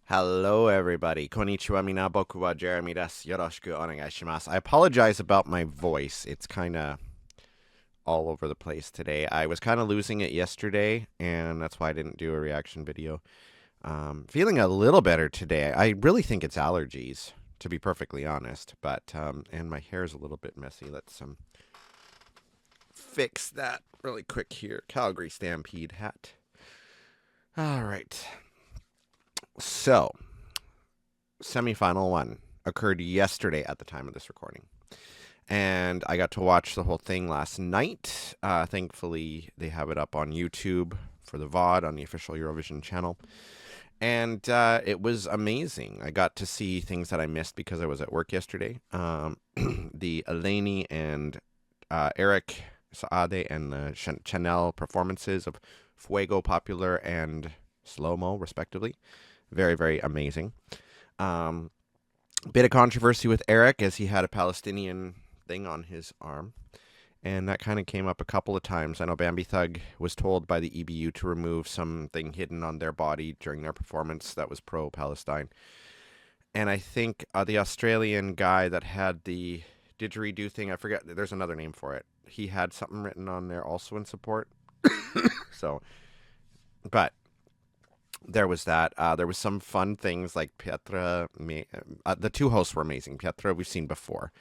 Hello, everybody. Konnichiwa, mina boku wa Jeremy desu. Yoroshiku onegaishimasu. I apologize about my voice. It's kind of all over the place today. I was kind of losing it yesterday, and that's why I didn't do a reaction video. Feeling a little better today. I really think it's allergies, to be perfectly honest. But and my hair is a little bit messy. Let's fix that really quick here. Calgary Stampede hat. All right. So, semifinal one occurred yesterday at the time of this recording. And I got to watch the whole thing last night. Thankfully, they have it up on YouTube for the VOD on the official Eurovision channel. And it was amazing. I got to see things that I missed because I was at work yesterday. The Eleni and Eric Saade and the Chanel performances of Fuego, Popular, and Slow Mo, respectively. Very, very amazing. Bit of controversy with Eric as he had a Palestinian thing on his arm. And that kind of came up a couple of times. I know Bambi Thug was told by the EBU to remove something hidden on their body during their performance that was pro-Palestine. And I think the Australian guy that had the didgeridoo thing, I forget, there's another name for it. He had something written on there also in support. So, but there was that. There was some fun things like Pietra. The two hosts were amazing. Pietra, we've seen before.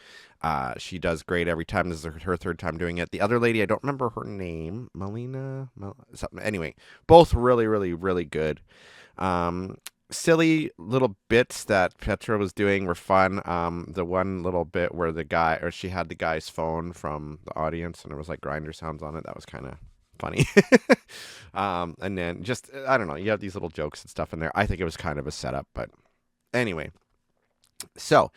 She does great every time. This is her third time doing it. The other lady, I don't remember her name. Melina? Something. Anyway, both really, really, really good. Silly little bits that Petra was doing were fun. The one little bit where she had the guy's phone from the audience and there was like grinder sounds on it. That was kind of funny. And then just, I don't know, you have these little jokes and stuff in there. I think it was kind of a setup, but anyway. So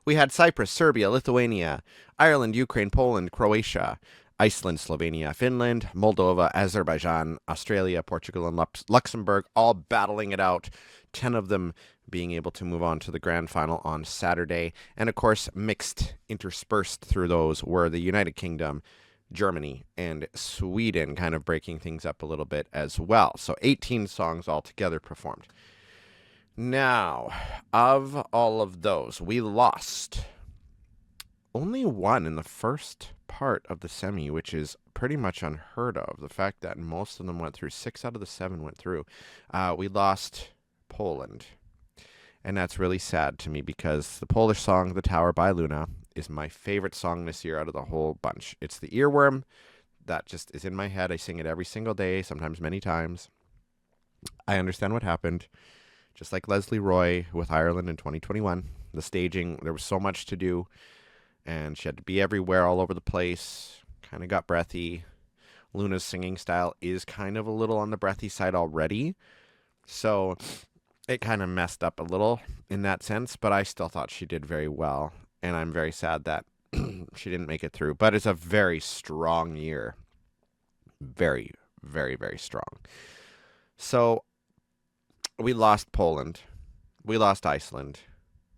we had Cyprus, Serbia, Lithuania, Ireland, Ukraine, Poland, Croatia, Iceland, Slovenia, Finland, Moldova, Azerbaijan, Australia, Portugal, and Luxembourg all battling it out. 10 of them being able to move on to the grand final on Saturday. And of course, mixed, interspersed through those were the United Kingdom, Germany, and Sweden, kind of breaking things up a little bit as well. So 18 songs altogether performed. Now, of all of those, we lost only one in the first part of the semi, which is pretty much unheard of. The fact that most of them went through, 6 out of the 7 went through. We lost Poland. And that's really sad to me because the Polish song, The Tower by Luna, is my favorite song this year out of the whole bunch. It's the earworm that just is in my head. I sing it every single day, sometimes many times. I understand what happened. Just like Leslie Roy with Ireland in 2021. The staging, there was so much to do. And she had to be everywhere, all over the place. Kind of got breathy. Luna's singing style is kind of a little on the breathy side already. So it kind of messed up a little in that sense. But I still thought she did very well. And I'm very sad that she didn't make it through. But it's a very strong year. Very, very, very strong. So we lost Poland. We lost Iceland.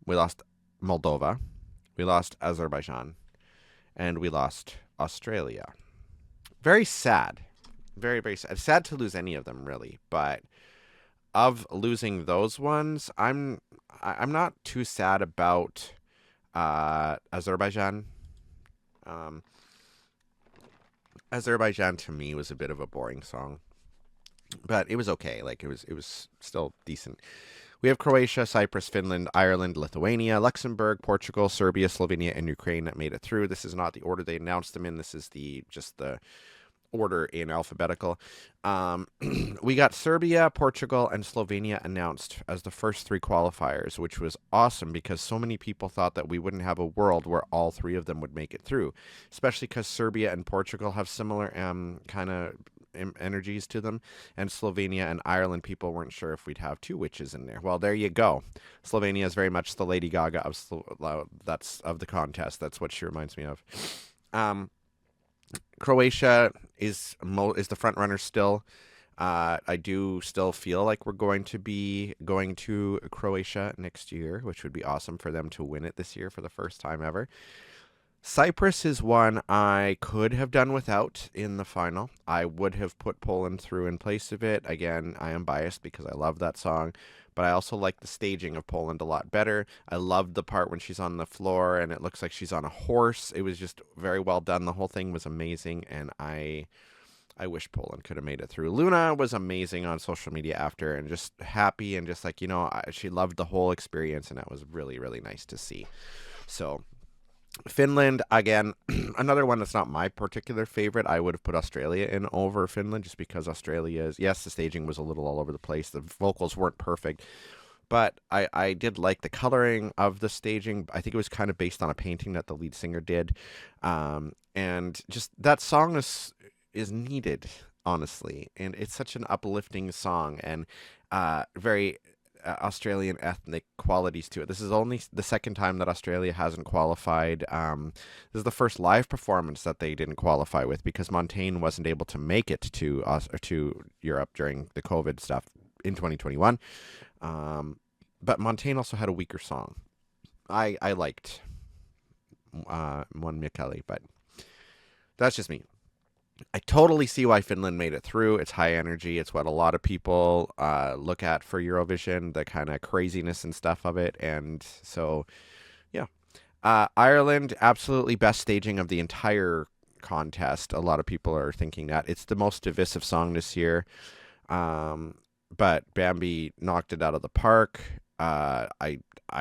We lost Moldova. We lost Azerbaijan. And we lost Australia. Very sad. Very, very sad. Sad to lose any of them, really. But of losing those ones, I'm not too sad about Azerbaijan. Azerbaijan to me was a bit of a boring song, but it was okay. Like it was still decent. We have Croatia, Cyprus, Finland, Ireland, Lithuania, Luxembourg, Portugal, Serbia, Slovenia, and Ukraine that made it through. This is not the order they announced them in. This is just the order in alphabetical. We got Serbia, Portugal, and Slovenia announced as the first 3 qualifiers, which was awesome because so many people thought that we wouldn't have a world where all 3 of them would make it through, especially because Serbia and Portugal have similar kind of energies to them, and Slovenia and Ireland, people weren't sure if we'd have 2 witches in there. Well, there you go. Slovenia is very much the Lady Gaga of the contest. That's what she reminds me of. Croatia is the front runner still. I do still feel like we're going to be going to Croatia next year, which would be awesome for them to win it this year for the first time ever. Cyprus is one I could have done without in the final. I would have put Poland through in place of it. Again, I am biased because I love that song, but I also like the staging of Poland a lot better. I loved the part when she's on the floor and it looks like she's on a horse. It was just very well done. The whole thing was amazing, and I wish Poland could have made it through. Luna was amazing on social media after, and just happy, and just like, she loved the whole experience, and that was really, really nice to see. So Finland, again, another one that's not my particular favorite. I would have put Australia in over Finland just because Australia's, yes, the staging was a little all over the place. The vocals weren't perfect, but I did like the coloring of the staging. I think it was kind of based on a painting that the lead singer did. And just that song is needed, honestly. And it's such an uplifting song, and very Australian ethnic qualities to it. This is only the second time that Australia hasn't qualified. This is the first live performance that they didn't qualify with because Montaigne wasn't able to make it to us or to Europe during the COVID stuff in 2021. But Montaigne also had a weaker song. I liked Mon Micheli, but that's just me. I totally see why Finland made it through. It's high energy. It's what a lot of people look at for Eurovision, the kind of craziness and stuff of it. And so, yeah. Ireland, absolutely best staging of the entire contest. A lot of people are thinking that. It's the most divisive song this year. But Bambi knocked it out of the park. I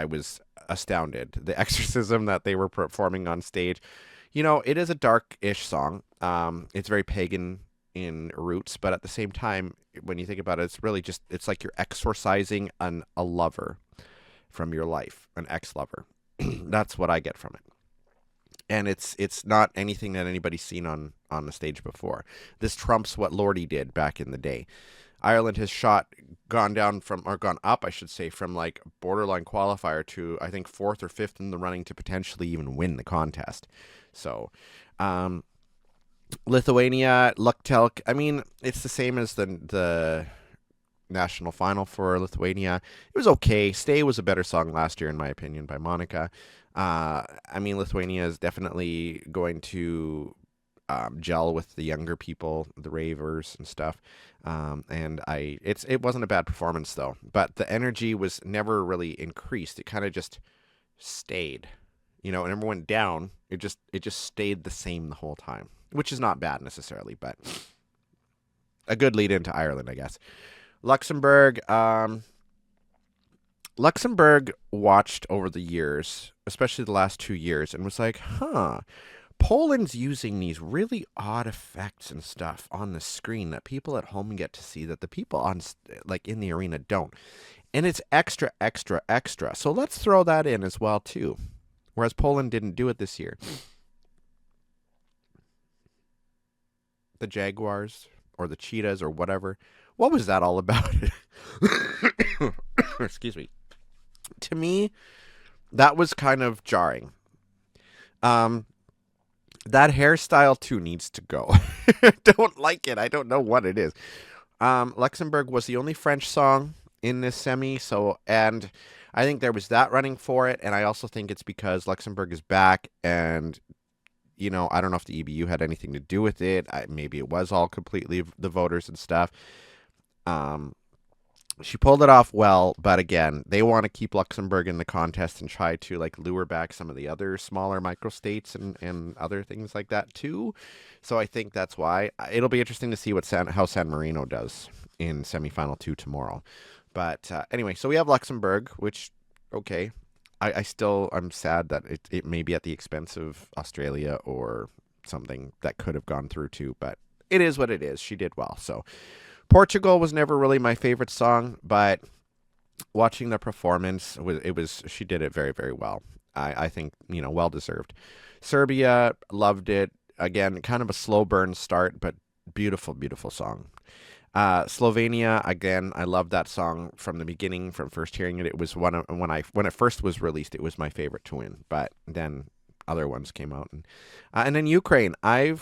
was astounded. The exorcism that they were performing on stage. It is a dark-ish song. It's very pagan in roots, but at the same time, when you think about it, it's really just, it's like you're exorcising a lover from your life, an ex-lover. That's what I get from it. And it's not anything that anybody's seen on the stage before. This trumps what Lordi did back in the day. Ireland has gone up, I should say, from like borderline qualifier to, I think, fourth or fifth in the running to potentially even win the contest. So, Lithuania, Luktelk, I mean, it's the same as the national final for Lithuania. It was okay. Stay was a better song last year, in my opinion, by Monica. I mean, Lithuania is definitely going to gel with the younger people, the ravers and stuff. And it wasn't a bad performance though, but the energy was never really increased. It kind of just stayed, it never went down. It just stayed the same the whole time, which is not bad necessarily, but a good lead into Ireland, I guess. Luxembourg, Luxembourg watched over the years, especially the last 2 years, and was like, Poland's using these really odd effects and stuff on the screen that people at home get to see that the people in the arena don't. And it's extra, extra, extra. So let's throw that in as well, too. Whereas Poland didn't do it this year. The Jaguars or the Cheetahs or whatever. What was that all about? Excuse me. To me, that was kind of jarring. That hairstyle, too, needs to go. I don't like it. I don't know what it is. Luxembourg was the only French song in this semi, and I think there was that running for it, and I also think it's because Luxembourg is back, and, I don't know if the EBU had anything to do with it. Maybe it was all completely the voters and stuff. She pulled it off well, but again, they want to keep Luxembourg in the contest and try to lure back some of the other smaller microstates and other things like that too. So I think that's why. It'll be interesting to see how San Marino does in semifinal 2 tomorrow. But anyway, so we have Luxembourg, which, okay. I'm sad that it may be at the expense of Australia or something that could have gone through too, but it is what it is. She did well, so... Portugal was never really my favorite song, but watching the performance, she did it very, very well. I think, well deserved. Serbia, loved it. Again, kind of a slow burn start, but beautiful, beautiful song. Slovenia, again, I loved that song from the beginning, from first hearing it. It was when it first was released, it was my favorite to win, but then other ones came out, and then Ukraine. I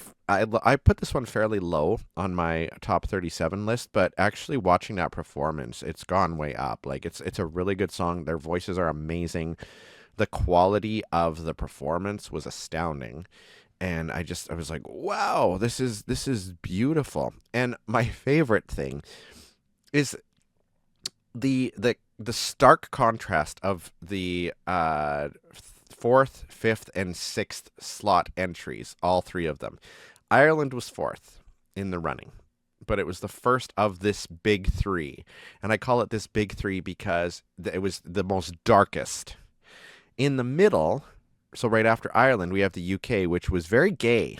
put this one fairly low on my top 37 list, but actually watching that performance, it's gone way up. It's a really good song. Their voices are amazing. the quality of the performance was astounding. And I was like, wow, this is beautiful. And my favorite thing is the stark contrast of the fourth, fifth, and sixth slot entries, all three of them. Ireland was fourth in the running, but it was the first of this big three. And I call it this big three because it was the most darkest. In the middle, so right after Ireland, we have the UK, which was very gay.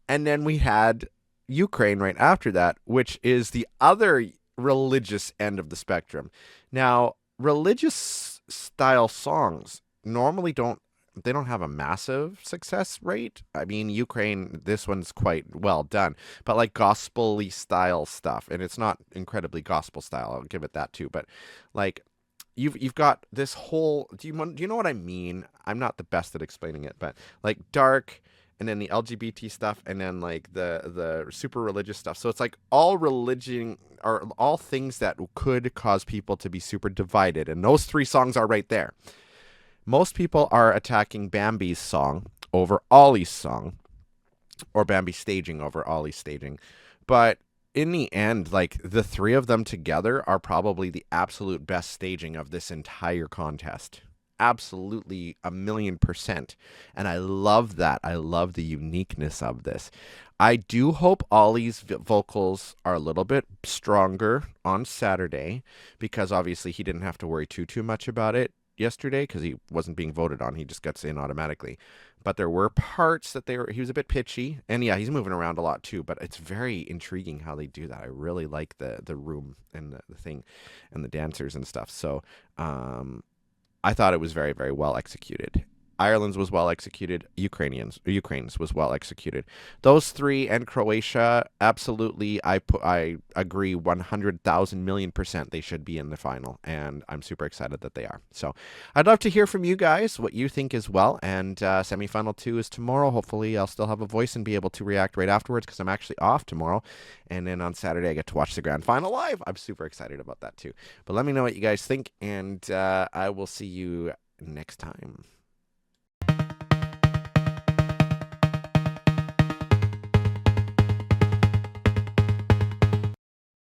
And then we had Ukraine right after that, which is the other religious end of the spectrum. Now, religious style songs normally don't have a massive success rate. I mean, Ukraine, this one's quite well done, but like gospel-y style stuff, and it's not incredibly gospel style, I'll give it that too, but like you've got this whole, do you know what I mean? I'm not the best at explaining it, but like dark, and then the LGBT stuff, and then like the super religious stuff. So it's like all religion, or all things that could cause people to be super divided, and those three songs are right there. Most people are attacking Bambi's song over Ollie's song, or Bambi staging over Ollie's staging. But in the end, like the three of them together are probably the absolute best staging of this entire contest. Absolutely 1,000,000%. And I love that. I love the uniqueness of this. I do hope Ollie's vocals are a little bit stronger on Saturday, because obviously he didn't have to worry too much about it yesterday because he wasn't being voted on. He just gets in automatically. But there were parts that he was a bit pitchy, and yeah, he's moving around a lot too. But it's very intriguing how they do that. I really like the room and the thing, and the dancers and stuff. So I thought it was very, very well executed. Ireland's was well executed. Ukraine's was well executed. Those three and Croatia, absolutely, I agree 100,000,000,000% they should be in the final, and I'm super excited that they are. So I'd love to hear from you guys what you think as well. And semifinal 2 is tomorrow. Hopefully I'll still have a voice and be able to react right afterwards, because I'm actually off tomorrow. And then on Saturday I get to watch the grand final live. I'm super excited about that too. But let me know what you guys think, and I will see you next time.